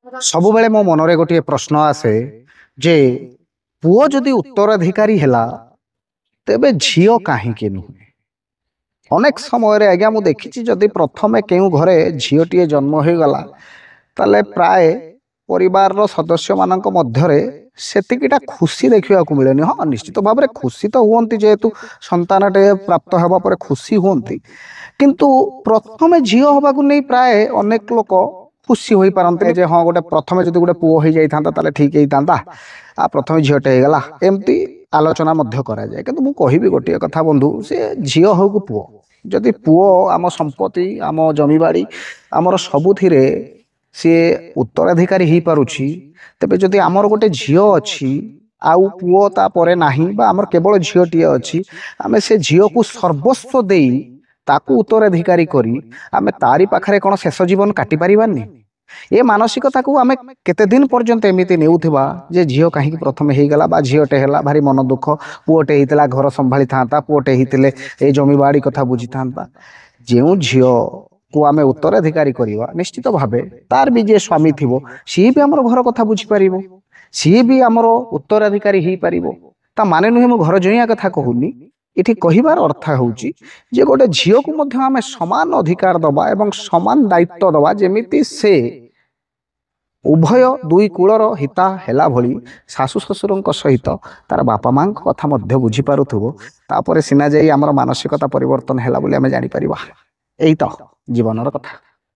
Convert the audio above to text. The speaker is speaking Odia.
ସବୁବେଳେ ମୋ ମନରେ ଗୋଟିଏ ପ୍ରଶ୍ନ ଆସେ ଯେ ପୁଅ ଯଦି ଉତ୍ତରାଧିକାରୀ ହେଲା ତେବେ ଝିଅ କାହିଁକି ନୁହେଁ? ଅନେକ ସମୟରେ ଆଜ୍ଞା ମୁଁ ଦେଖିଛି ଯଦି ପ୍ରଥମେ କେଉଁ ଘରେ ଝିଅଟିଏ ଜନ୍ମ ହୋଇଗଲା ତାହେଲେ ପ୍ରାୟ ପରିବାରର ସଦସ୍ୟମାନଙ୍କ ମଧ୍ୟରେ ସେତିକିଟା ଖୁସି ଦେଖିବାକୁ ମିଳେନି। ହଁ, ନିଶ୍ଚିତ ଭାବରେ ଖୁସି ତ ହୁଅନ୍ତି, ଯେହେତୁ ସନ୍ତାନଟେ ପ୍ରାପ୍ତ ହେବା ପରେ ଖୁସି ହୁଅନ୍ତି, କିନ୍ତୁ ପ୍ରଥମେ ଝିଅ ହେବାକୁ ନେଇ ପ୍ରାୟ ଅନେକ ଲୋକ ଖୁସି ହୋଇପାରନ୍ତିନି ଯେ ହଁ ଗୋଟେ ପ୍ରଥମେ ଯଦି ଗୋଟେ ପୁଅ ହେଇଯାଇଥାନ୍ତା ତାହେଲେ ଠିକ୍ ହେଇଥାନ୍ତା, ପ୍ରଥମେ ଝିଅଟେ ହେଇଗଲା, ଏମିତି ଆଲୋଚନା ମଧ୍ୟ କରାଯାଏ। କିନ୍ତୁ ମୁଁ କହିବି ଗୋଟିଏ କଥା ବନ୍ଧୁ, ସେ ଝିଅ ହେଉ କି ପୁଅ, ଯଦି ପୁଅ ଆମ ସମ୍ପତ୍ତି, ଆମ ଜମିବାଡ଼ି, ଆମର ସବୁଥିରେ ସିଏ ଉତ୍ତରାଧିକାରୀ ହେଇପାରୁଛି, ତେବେ ଯଦି ଆମର ଗୋଟେ ଝିଅ ଅଛି ଆଉ ପୁଅ ତାପରେ ନାହିଁ ବା ଆମର କେବଳ ଝିଅଟିଏ ଅଛି, ଆମେ ସେ ଝିଅକୁ ସର୍ବସ୍ୱ ଦେଇ ତାକୁ ଉତ୍ତରାଧିକାରୀ କରି ଆମେ ତାରି ପାଖରେ କ'ଣ ଶେଷ ଜୀବନ କାଟି ପାରିବାନି? ଏ ମାନସିକତାକୁ ଆମେ କେତେ ଦିନ ପର୍ଯ୍ୟନ୍ତ ଏମିତି ନେଉଥିବା ଯେ ଝିଅ କାହିଁକି ପ୍ରଥମେ ହେଇଗଲା ବା ଝିଅଟେ ହେଲା ଭାରି ମନ ଦୁଃଖ, ପୁଅଟେ ହେଇଥିଲା ଘର ସମ୍ଭାଳିଥାନ୍ତା, ପୁଅଟେ ହେଇଥିଲେ ଏଇ ଜମିବାଡ଼ି କଥା ବୁଝିଥାନ୍ତା। ଯେଉଁ ଝିଅକୁ ଆମେ ଉତ୍ତରାଧିକାରୀ କରିବା ନିଶ୍ଚିତ ଭାବେ ତାର ବି ଯିଏ ସ୍ୱାମୀ ଥିବ ସିଏ ବି ଆମର ଘର କଥା ବୁଝିପାରିବ, ସିଏ ବି ଆମର ଉତ୍ତରାଧିକାରୀ ହେଇପାରିବ। ତା ମାନେ ନୁହେଁ ମୁଁ ଘର ଜଇଁଆ କଥା କହୁନି, ଏଠି କହିବାର ଅର୍ଥ ହେଉଛି ଯେ ଗୋଟେ ଝିଅକୁ ମଧ୍ୟ ଆମେ ସମାନ ଅଧିକାର ଦେବା ଏବଂ ସମାନ ଦାୟିତ୍ୱ ଦେବା, ଯେମିତି ସେ ଉଭୟ ଦୁଇ କୂଳର ହିତା ହେଲା ଭଳି ଶାଶୁ ଶ୍ୱଶୁରଙ୍କ ସହିତ ତାର ବାପା ମାଙ୍କ କଥା ମଧ୍ୟ ବୁଝିପାରୁଥିବ। ତାପରେ ସିନା ଯାଇ ଆମର ମାନସିକତା ପରିବର୍ତ୍ତନ ହେଲା ବୋଲି ଆମେ ଜାଣିପାରିବା। ଏଇ ତ ଜୀବନର କଥା।